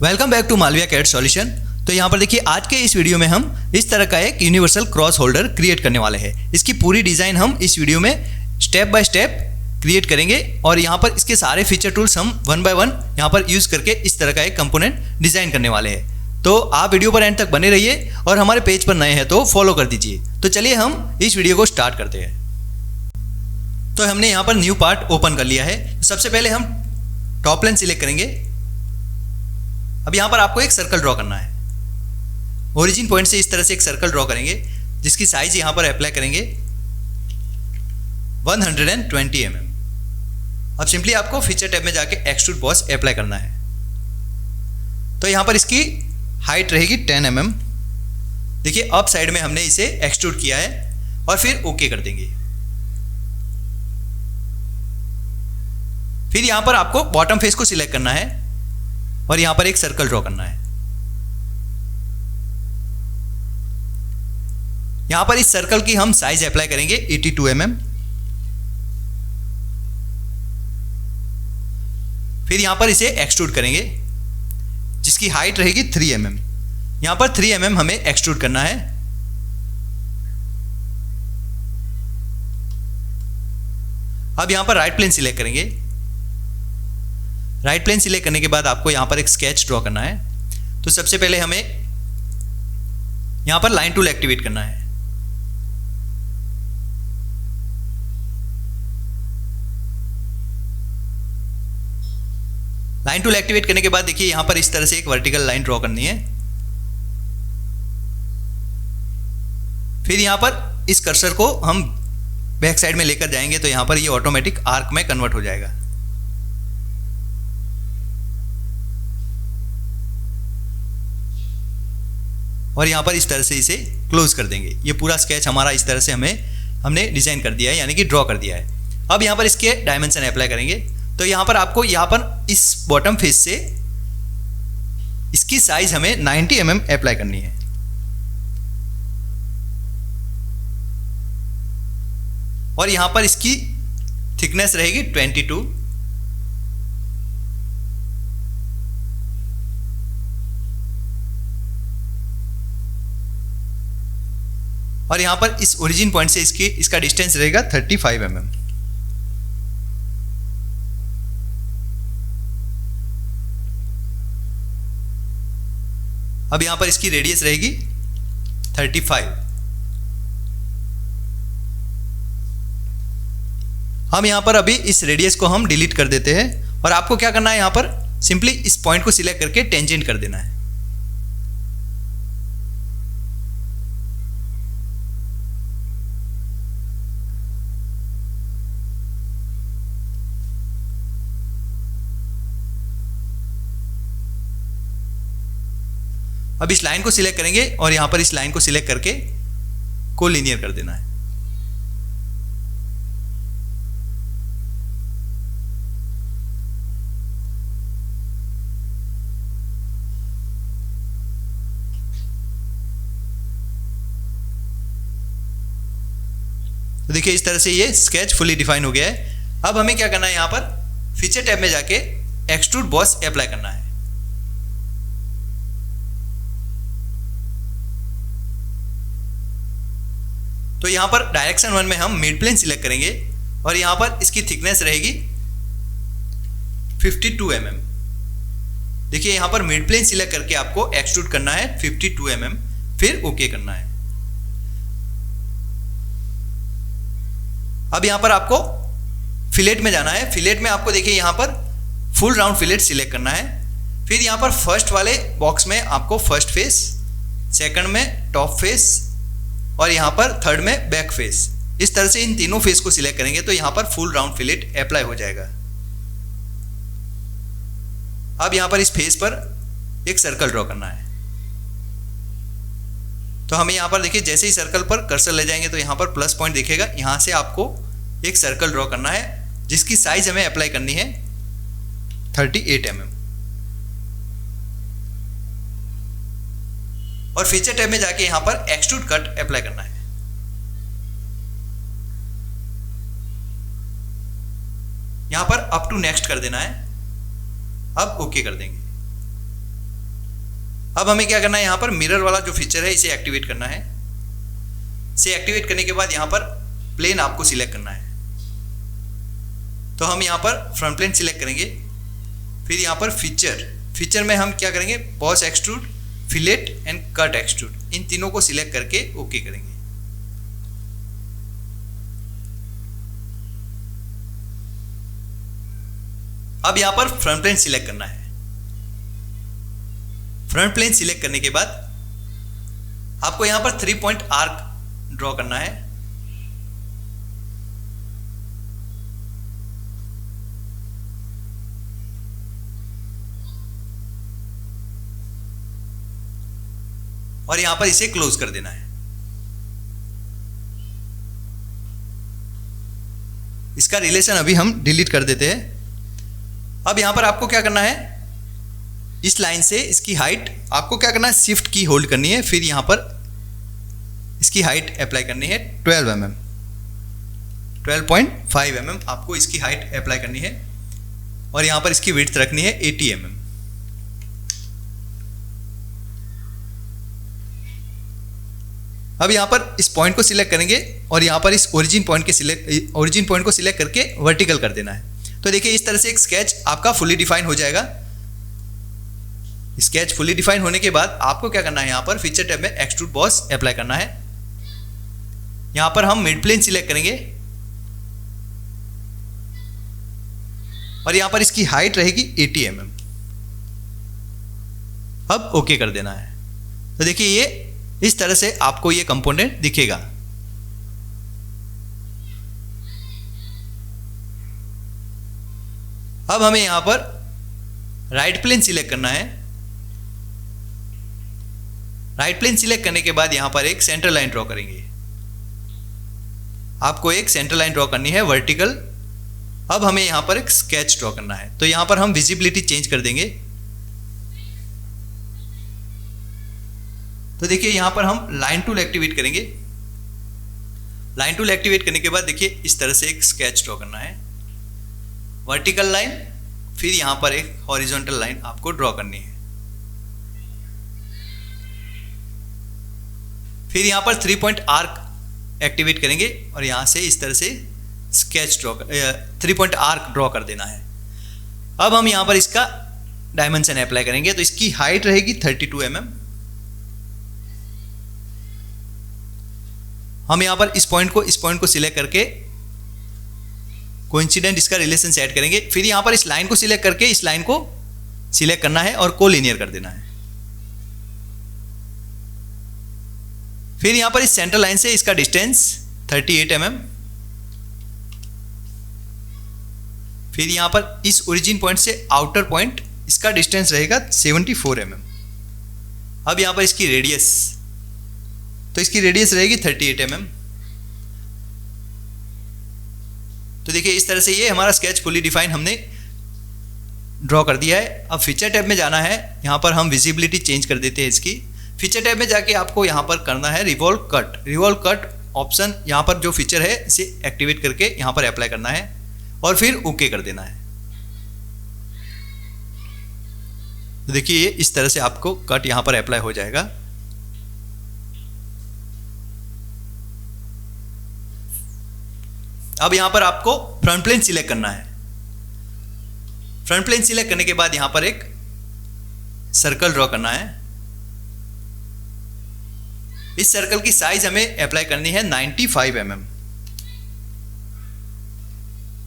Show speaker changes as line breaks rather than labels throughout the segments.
Welcome back to Malviya CAD solution. तो यहाँ पर देखिए आज के इस वीडियो में हम इस तरह का एक यूनिवर्सल क्रॉस होल्डर क्रिएट करने वाले हैं। इसकी पूरी डिज़ाइन हम इस वीडियो में स्टेप बाय स्टेप क्रिएट करेंगे और यहाँ पर इसके सारे फीचर टूल्स हम वन बाय वन यहाँ पर यूज़ करके इस तरह का एक कंपोनेंट डिज़ाइन करने वाले हैं। तो आप वीडियो पर एंड तक बने रहिए और हमारे पेज पर नए हैं तो फॉलो कर दीजिए। तो चलिए हम इस वीडियो को स्टार्ट करते हैं। तो हमने यहाँ पर न्यू पार्ट ओपन कर लिया है। सबसे पहले हम टॉप प्लेन सिलेक्ट करेंगे। अब यहाँ पर आपको एक सर्कल ड्रॉ करना है। ओरिजिन पॉइंट से इस तरह से एक सर्कल ड्रॉ करेंगे जिसकी साइज यहाँ पर अप्लाई करेंगे 120 mm। अब सिंपली आपको फीचर टैब में जाके एक्सट्रूड बॉस अप्लाई करना है। तो यहाँ पर इसकी हाइट रहेगी 10 mm। देखिए अप साइड में हमने इसे एक्सट्रूड किया है और फिर ओके कर देंगे। फिर यहाँ पर आपको बॉटम फेस को सिलेक्ट करना है और यहां पर एक सर्कल ड्रॉ करना है। यहां पर इस सर्कल की हम साइज अप्लाई करेंगे 82 mm। फिर यहां पर इसे एक्सट्रूड करेंगे जिसकी हाइट रहेगी 3 mm। यहां पर 3 mm हमें एक्सट्रूड करना है। अब यहां पर राइट प्लेन सिलेक्ट करेंगे। राइट प्लेन सिलेक्ट करने के बाद आपको यहाँ पर एक स्केच ड्रॉ करना है। तो सबसे पहले हमें यहाँ पर लाइन टूल एक्टिवेट करना है। लाइन टूल एक्टिवेट करने के बाद देखिए यहाँ पर इस तरह से एक वर्टिकल लाइन ड्रॉ करनी है। फिर यहाँ पर इस कर्सर को हम बैक साइड में लेकर जाएंगे तो यहाँ पर ये ऑटोमेटिक आर्क में कन्वर्ट हो जाएगा। और यहाँ पर इस तरह से इसे क्लोज कर देंगे। ये पूरा स्केच हमारा इस तरह से हमने डिज़ाइन कर दिया है, यानी कि ड्रॉ कर दिया है। अब यहाँ पर इसके डायमेंशन अप्लाई करेंगे। तो यहाँ पर आपको यहाँ पर इस बॉटम फेस से इसकी साइज हमें 90 mm अप्लाई करनी है। और यहाँ पर इसकी थिकनेस रहेगी 22। और यहां पर इस ओरिजिन पॉइंट से इसका डिस्टेंस रहेगा 35 mm। अब यहां पर इसकी रेडियस रहेगी 35। हम यहां पर अभी इस रेडियस को हम डिलीट कर देते हैं और आपको क्या करना है, यहां पर सिंपली इस पॉइंट को सिलेक्ट करके टेंजेंट कर देना है। अब इस लाइन को सिलेक्ट करेंगे और यहां पर इस लाइन को सिलेक्ट करके कोलिनियर कर देना है। तो देखिए इस तरह से ये स्केच फुली डिफाइन हो गया है। अब हमें क्या करना है, यहां पर फीचर टैब में जाके एक्सट्रूड बॉस अप्लाई करना है। तो यहां पर डायरेक्शन 1 में हम मिड प्लेन सिलेक्ट करेंगे और यहां पर इसकी थिकनेस रहेगी 52 mm। देखिए यहां पर मिड प्लेन सिलेक्ट करके आपको एक्सट्रूड करना है 52 mm, फिर ओके करना है। अब यहां पर आपको फिलेट में जाना है। फिलेट में आपको देखिए यहां पर फुल राउंड फिलेट सिलेक्ट करना है। फिर यहां पर फर्स्ट वाले बॉक्स में आपको फर्स्ट फेस, सेकंड में टॉप फेस और यहां पर थर्ड में बैक फेस, इस तरह से इन तीनों फेस को सिलेक्ट करेंगे तो यहां पर फुल राउंड फिलेट अप्लाई हो जाएगा। अब यहां पर इस फेस पर एक सर्कल ड्रॉ करना है। तो हमें यहां पर देखिए जैसे ही सर्कल पर कर्सर ले जाएंगे तो यहां पर प्लस पॉइंट दिखेगा। यहां से आपको एक सर्कल ड्रॉ करना है जिसकी साइज हमें अप्लाई करनी है 38 mm। और फीचर टैब में जाके यहां पर एक्सट्रूड कट अप्लाई करना है। यहां पर अप टू नेक्स्ट कर देना है। अब ओके कर देंगे। अब हमें क्या करना है, यहाँ पर मिरर वाला जो फीचर है इसे एक्टिवेट करना है। इसे एक्टिवेट करने के बाद यहाँ पर प्लेन आपको सिलेक्ट करना है। तो हम यहाँ पर फ्रंट प्लेन सिलेक्ट करेंगे, फिर यहाँ पर फीचर में हम क्या करेंगे, boss extrude, fillet and cut extrude, इन तीनों को सिलेक्ट करके ओके करेंगे। अब यहाँ पर फ्रंट प्लेन सिलेक्ट करना है। फ्रंट प्लेन सिलेक्ट करने के बाद आपको यहाँ पर 3 पॉइंट आर्क ड्रॉ करना है। और यहां पर इसे क्लोज कर देना है। इसका रिलेशन अभी हम डिलीट कर देते हैं। अब यहां पर आपको क्या करना है, इस लाइन से इसकी हाइट आपको क्या करना है, शिफ्ट की होल्ड करनी है, फिर यहां पर इसकी हाइट अप्लाई करनी है 12 mm, 12.5 mm आपको इसकी हाइट अप्लाई करनी है। और यहां पर इसकी विड्थ रखनी है 80 mm। अब यहाँ पर इस पॉइंट को सिलेक्ट करेंगे और यहाँ पर इस ओरिजिन पॉइंट को सिलेक्ट करके वर्टिकल कर देना है। तो देखिए इस तरह से एक स्केच आपका फुली डिफाइन हो जाएगा। स्केच फुली डिफाइन होने के बाद आपको क्या करना है, यहाँ पर फीचर टैब में एक्सट्रूड बॉस अप्लाई करना है। यहाँ पर हम मिड प्लेन सिलेक्ट करेंगे और यहाँ पर इसकी हाइट रहेगी 80 mm। अब ओके कर देना है। तो देखिए ये इस तरह से आपको ये कंपोनेंट दिखेगा। अब हमें यहां पर राइट प्लेन सिलेक्ट करना है। राइट प्लेन सिलेक्ट करने के बाद यहां पर एक सेंटर लाइन ड्रॉ करेंगे। आपको एक सेंटर लाइन ड्रॉ करनी है वर्टिकल। अब हमें यहां पर एक स्केच ड्रॉ करना है। तो यहां पर हम विजिबिलिटी चेंज कर देंगे। तो देखिए यहां पर हम लाइन टूल एक्टिवेट करेंगे। लाइन टूल एक्टिवेट करने के बाद देखिए इस तरह से एक स्केच ड्रॉ करना है, वर्टिकल लाइन, फिर यहां पर एक हॉरिजॉन्टल लाइन आपको ड्रॉ करनी है। फिर यहां पर 3 पॉइंट आर्क एक्टिवेट करेंगे और यहां से इस तरह से sketch draw 3 point arc draw कर देना है। अब हम यहां पर इसका डायमेंशन अप्लाई करेंगे। तो इसकी हाइट रहेगी 32 mm। हम यहां पर इस पॉइंट को सिलेक्ट करके कोइंसिडेंट इसका रिलेशन सेट करेंगे। फिर यहां पर इस लाइन को सिलेक्ट करके इस लाइन को सिलेक्ट करना है और कोलिनियर कर देना है। फिर यहां पर इस सेंटर लाइन से इसका डिस्टेंस 38 mm। फिर यहां पर इस ओरिजिन पॉइंट से आउटर पॉइंट इसका डिस्टेंस रहेगा 74 mm। अब यहां पर इसकी रेडियस, तो इसकी रेडियस रहेगी 38 mm। तो देखिए इस तरह से ये हमारा स्केच फुली डिफाइन हमने ड्रॉ कर दिया है। अब फीचर टैब में जाना है, यहाँ पर हम विजिबिलिटी चेंज कर देते हैं इसकी। फीचर टैब में जाके आपको यहाँ पर करना है रिवॉल्व कट ऑप्शन, यहाँ पर जो फीचर है इसे एक्टिवेट करके यहाँ पर अप्लाई करना है और फिर ओके कर देना है। तो देखिए ये इस तरह से आपको कट यहाँ पर अप्लाई हो जाएगा। अब यहां पर आपको फ्रंट प्लेन सिलेक्ट करना है। फ्रंट प्लेन सिलेक्ट करने के बाद यहां पर एक सर्कल ड्रॉ करना है। इस सर्कल की साइज हमें अप्लाई करनी है 95 mm।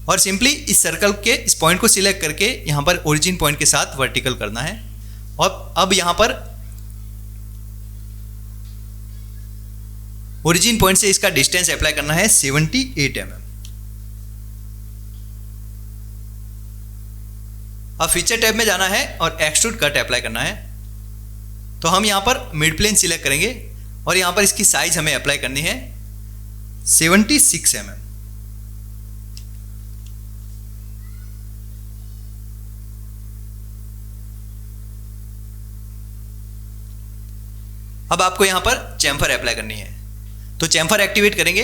और सिंपली इस सर्कल के इस पॉइंट को सिलेक्ट करके यहां पर ओरिजिन पॉइंट के साथ वर्टिकल करना है। और अब यहां पर ओरिजिन पॉइंट से इसका डिस्टेंस अप्लाई करना है 78 mm। अब फीचर टैब में जाना है और एक्सट्रूड कट अप्लाई करना है। तो हम यहां पर मिड प्लेन सिलेक्ट करेंगे और यहां पर इसकी साइज हमें अप्लाई करनी है 76 mm। अब आपको यहां पर चैम्फर अप्लाई करनी है। तो चैम्फर एक्टिवेट करेंगे।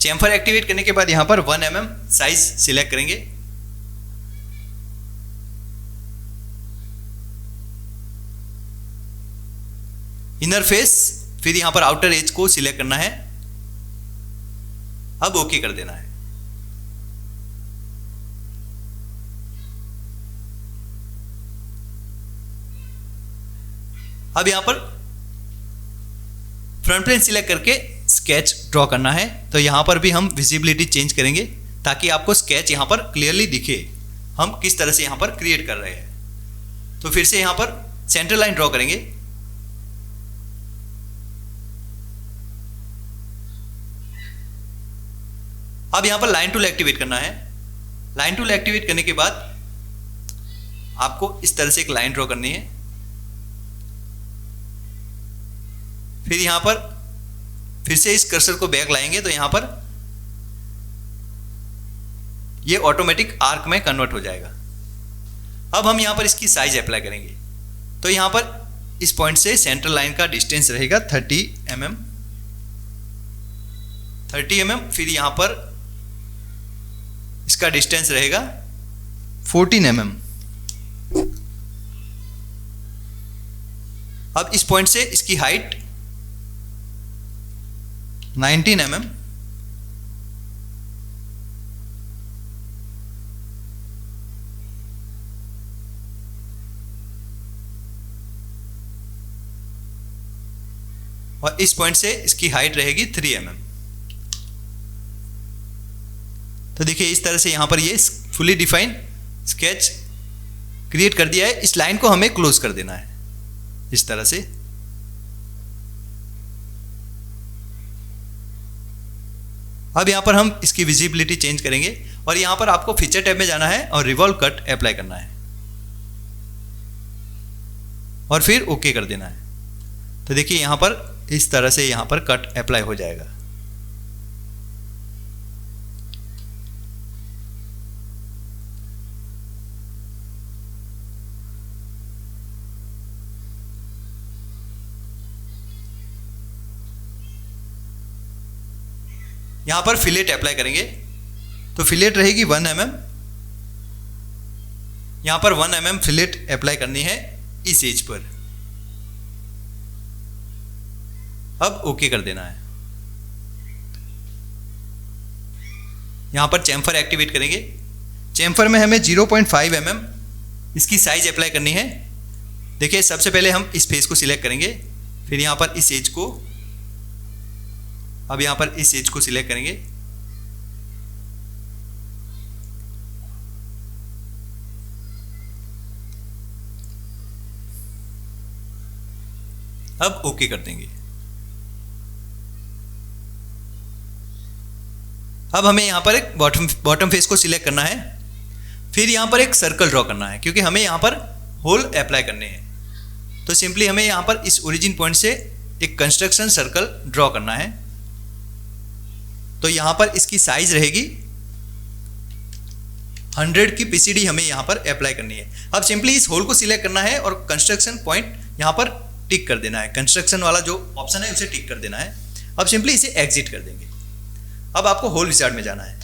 चैम्फर एक्टिवेट करने के बाद यहां पर 1 mm साइज सिलेक्ट करेंगे। इनर फेस, फिर यहाँ पर आउटर एज को सिलेक्ट करना है। अब ओके कर देना है। अब यहाँ पर फ्रंट प्लेन सिलेक्ट करके स्केच ड्रॉ करना है। तो यहाँ पर भी हम विजिबिलिटी चेंज करेंगे ताकि आपको स्केच यहाँ पर क्लियरली दिखे हम किस तरह से यहाँ पर क्रिएट कर रहे हैं। तो फिर से यहाँ पर सेंटर लाइन ड्रॉ करेंगे। अब यहाँ पर लाइन टूल एक्टिवेट करना है। लाइन टूल एक्टिवेट करने के बाद आपको इस तरह से एक लाइन ड्रॉ करनी है। फिर यहाँ पर फिर से इस कर्सर को बैक लाएंगे तो यहाँ पर ये ऑटोमेटिक आर्क में कन्वर्ट हो जाएगा। अब हम यहाँ पर इसकी साइज अप्लाई करेंगे। तो यहाँ पर इस पॉइंट से सेंटर लाइन का डिस्टेंस रहेगा 30 mm। फिर यहाँ पर इसका डिस्टेंस रहेगा 14 mm। अब इस पॉइंट से इसकी हाइट 19 mm। और इस पॉइंट से इसकी हाइट रहेगी 3 mm। तो देखिए इस तरह से यहां पर ये फुली डिफाइंड स्केच क्रिएट कर दिया है। इस लाइन को हमें क्लोज कर देना है इस तरह से। अब यहां पर हम इसकी विजिबिलिटी चेंज करेंगे और यहां पर आपको फीचर टैब में जाना है और रिवॉल्व कट अप्लाई करना है और फिर ओके कर देना है। तो देखिए यहां पर इस तरह से यहां पर कट अप्लाई हो जाएगा। यहां पर फिलेट अप्लाई करेंगे तो फिलेट रहेगी 1 mm। यहां पर 1 mm फिलेट अप्लाई करनी है इस एज पर। अब ओके कर देना है। यहां पर चैम्फर एक्टिवेट करेंगे। चैम्फर में हमें 0.5 mm इसकी साइज अप्लाई करनी है। देखिए सबसे पहले हम इस फेस को सिलेक्ट करेंगे, फिर यहां पर इस एज को, अब यहां पर इस एज को सिलेक्ट करेंगे। अब ओके कर देंगे। अब हमें यहां पर एक बॉटम फेस को सिलेक्ट करना है। फिर यहां पर एक सर्कल ड्रॉ करना है क्योंकि हमें यहां पर होल अप्लाई करने हैं। तो सिंपली हमें यहां पर इस ओरिजिन पॉइंट से एक कंस्ट्रक्शन सर्कल ड्रॉ करना है। तो यहां पर इसकी साइज रहेगी 100 की पीसीडी हमें यहां पर अप्लाई करनी है। अब सिंपली इस होल को सिलेक्ट करना है और कंस्ट्रक्शन पॉइंट यहां पर टिक कर देना है। कंस्ट्रक्शन वाला जो ऑप्शन है उसे टिक कर देना है। अब सिंपली इसे एग्जिट कर देंगे। अब आपको होल विजार्ड में जाना है।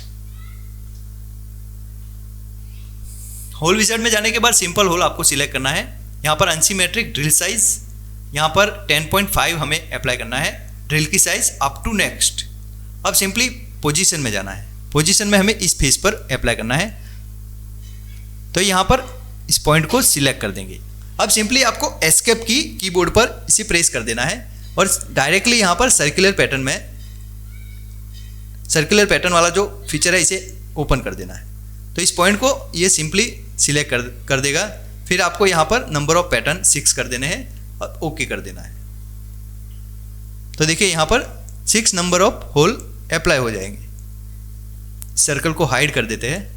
होल विजार्ड में जाने के बाद सिंपल होल आपको सिलेक्ट करना है। यहां पर अनसिमेट्रिक ड्रिल साइज यहां पर 10.5 हमें अप्लाई करना है। ड्रिल की साइज अप टू नेक्स्ट। अब सिंपली पोजीशन में जाना है। पोजीशन में हमें इस फेस पर अप्लाई करना है। तो यहां पर इस पॉइंट को सिलेक्ट कर देंगे। अब सिंपली आपको एस्केप की कीबोर्ड पर इसे प्रेस कर देना है और डायरेक्टली यहां पर सर्कुलर पैटर्न में, सर्कुलर पैटर्न वाला जो फीचर है इसे ओपन कर देना है। तो इस पॉइंट को ये सिंपली सिलेक्ट कर देगा। फिर आपको यहाँ पर नंबर ऑफ पैटर्न 6 कर देने हैं और ओके कर देना है। तो देखिए यहाँ पर 6 नंबर ऑफ होल अप्लाई हो जाएंगे। सर्कल को हाइड कर देते हैं।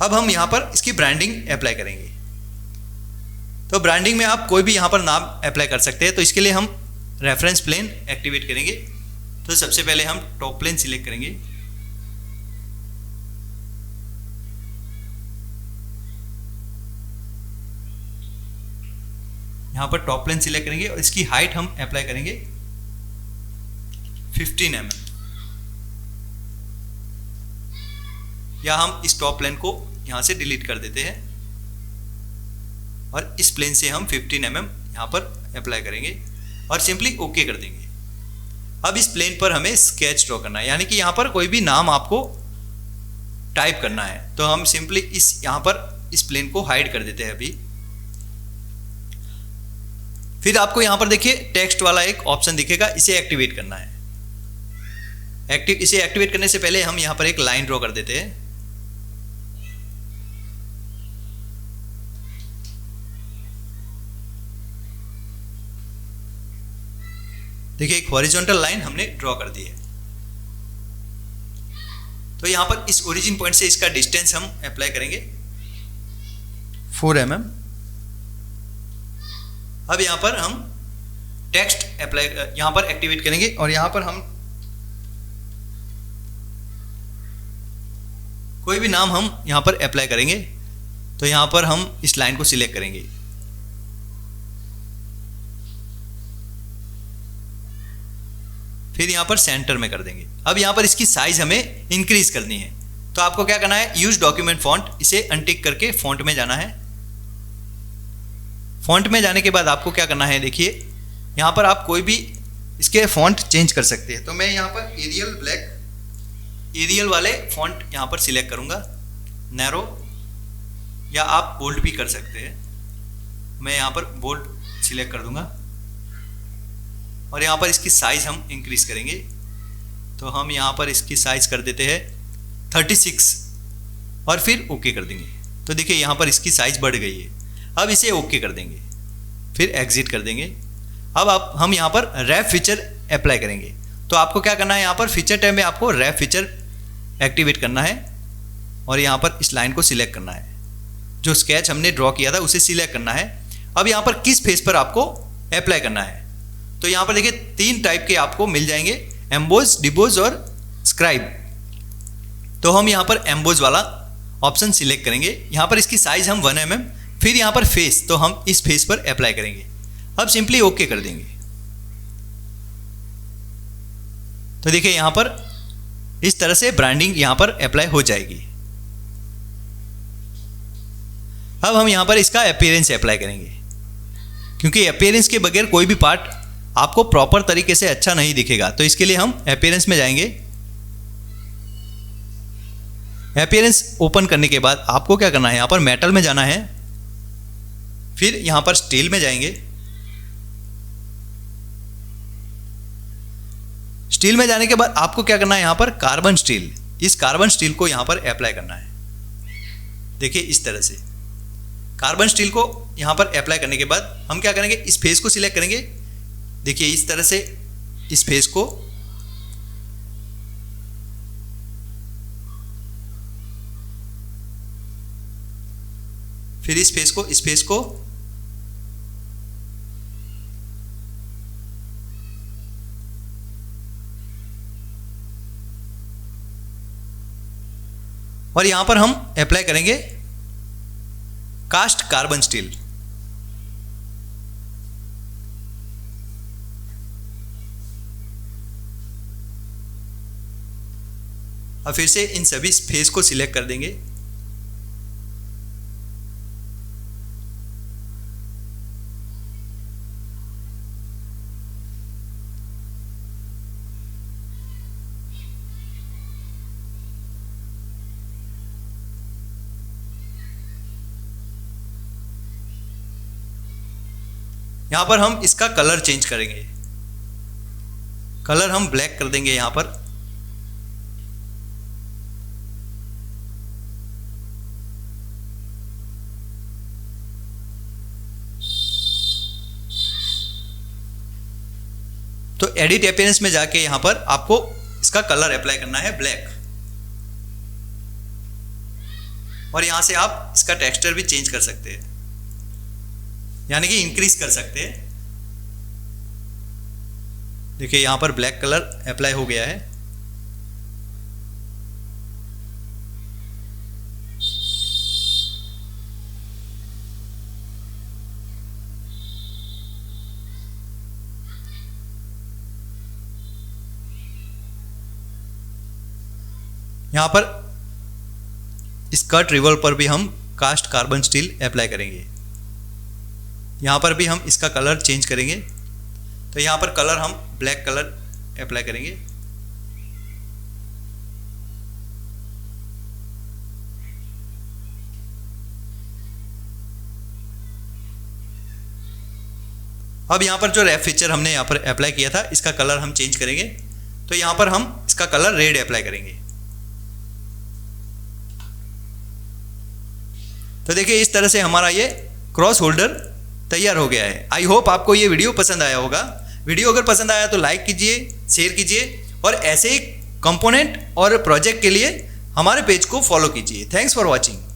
अब हम यहाँ पर इसकी ब्रांडिंग अप्लाई करेंगे। तो ब्रांडिंग में आप कोई भी यहाँ पर नाम अप्लाई कर सकते हैं। तो इसके लिए हम रेफरेंस प्लेन एक्टिवेट करेंगे। तो सबसे पहले हम टॉप प्लेन सिलेक्ट करेंगे। यहाँ पर टॉप प्लेन सिलेक्ट करेंगे और इसकी हाइट हम अप्लाई करेंगे 15 mm। या हम इस टॉप प्लेन को यहाँ से डिलीट कर देते हैं और इस प्लेन से हम 15 mm यहाँ पर अप्लाई करेंगे और सिंपली ओके कर देंगे। अब इस प्लेन पर हमें स्केच ड्रॉ करना है, यानी कि यहाँ पर कोई भी नाम आपको टाइप करना है। तो हम सिंपली यहाँ पर इस प्लेन को हाइड कर देते हैं अभी। फिर आपको यहाँ पर देखिए टेक्स्ट वाला एक ऑप्शन दिखेगा, इसे एक्टिवेट करना है। इसे एक्टिवेट करने से पहले हम यहाँ पर एक लाइन ड्रॉ कर देते हैं। देखिए एक हॉरिजॉन्टल लाइन हमने ड्रॉ कर दी है। तो यहाँ पर इस ओरिजिन पॉइंट से इसका डिस्टेंस हम अप्लाई करेंगे 4 mm। अब यहाँ पर हम टेक्स्ट अप्लाई यहाँ पर एक्टिवेट करेंगे और यहाँ पर हम कोई भी नाम हम यहाँ पर अप्लाई करेंगे। तो यहाँ पर हम इस लाइन को सिलेक्ट करेंगे। फिर यहाँ पर सेंटर में कर देंगे। अब यहाँ पर इसकी साइज हमें इंक्रीज करनी है। तो आपको क्या करना है, यूज डॉक्यूमेंट फॉन्ट, इसे अनटिक करके फॉन्ट में जाना है। फॉन्ट में जाने के बाद आपको क्या करना है, देखिए यहाँ पर आप कोई भी इसके फॉन्ट चेंज कर सकते हैं। तो मैं यहाँ पर एरियल ब्लैक, एरियल वाले फॉन्ट यहाँ पर सिलेक्ट करूँगा, नैरो, या आप बोल्ड भी कर सकते हैं। मैं यहाँ पर बोल्ड सिलेक्ट कर दूँगा और यहाँ पर इसकी साइज हम इंक्रीज करेंगे। तो हम यहाँ पर इसकी साइज कर देते हैं 36 और फिर ओके कर देंगे। तो देखिए यहाँ पर इसकी साइज बढ़ गई है। अब इसे ओके कर देंगे, फिर एग्जिट कर देंगे। अब हम यहाँ पर रैप फीचर अप्लाई करेंगे। तो आपको क्या करना है, यहाँ पर फीचर टैब में आपको रैप फीचर एक्टिवेट करना है और यहाँ पर इस लाइन को सिलेक्ट करना है। जो स्केच हमने ड्रॉ किया था उसे सिलेक्ट करना है। अब यहाँ पर किस फेस पर आपको अप्लाई करना है, तो यहाँ पर देखिए 3 टाइप के आपको मिल जाएंगे, एम्बोज, डिबोज और स्क्राइब। तो हम यहाँ पर एम्बोज वाला ऑप्शन सिलेक्ट करेंगे। यहाँ पर इसकी साइज हम 1 mm, फिर यहाँ पर फेस, तो हम इस फेस पर अप्लाई करेंगे। अब सिंपली ओके कर देंगे। तो देखिए यहाँ पर इस तरह से ब्रांडिंग यहाँ पर अप्लाई हो जाएगी। अब हम यहाँ पर इसका अपीयरेंस अप्लाई करेंगे, क्योंकि अपीयरेंस के बगैर कोई भी पार्ट आपको प्रॉपर तरीके से अच्छा नहीं दिखेगा। तो इसके लिए हम अपीयरेंस में जाएंगे। अपीयरेंस ओपन करने के बाद आपको क्या करना है, यहाँ पर मेटल में जाना है, फिर यहाँ पर स्टील में जाएंगे। स्टील में जाने के बाद आपको क्या करना है, यहाँ पर कार्बन स्टील, इस कार्बन स्टील को यहाँ पर अप्लाई करना है। देखिए इस तरह से कार्बन स्टील को यहाँ पर अप्लाई करने के बाद हम क्या करेंगे, इस फेस को सिलेक्ट करेंगे। देखिए इस तरह से इस फेस को फिर इस फेस को और यहां पर हम अप्लाई करेंगे कास्ट कार्बन स्टील। अब फिर से इन सभी फेस को सिलेक्ट कर देंगे। यहां पर हम इसका कलर चेंज करेंगे। कलर हम ब्लैक कर देंगे यहां पर। तो एडिट अपीयरेंस में जाके यहां पर आपको इसका कलर अप्लाई करना है ब्लैक, और यहां से आप इसका टेक्सचर भी चेंज कर सकते हैं, यानी कि इंक्रीज कर सकते हैं। देखिए यहां पर ब्लैक कलर अप्लाई हो गया है। यहाँ पर इस कट रिवॉल पर भी हम कास्ट कार्बन स्टील अप्लाई करेंगे। यहाँ पर भी हम इसका कलर चेंज करेंगे। तो यहाँ पर कलर हम ब्लैक कलर अप्लाई करेंगे। अब यहाँ पर जो रैप फीचर हमने यहाँ पर अप्लाई किया था, इसका कलर हम चेंज करेंगे। तो यहाँ पर हम इसका कलर रेड अप्लाई करेंगे। तो देखिए इस तरह से हमारा ये क्रॉस होल्डर तैयार हो गया है। आई होप आपको ये वीडियो पसंद आया होगा। वीडियो अगर पसंद आया तो लाइक कीजिए, शेयर कीजिए और ऐसे ही कंपोनेंट और प्रोजेक्ट के लिए हमारे पेज को फॉलो कीजिए। Thanks for watching.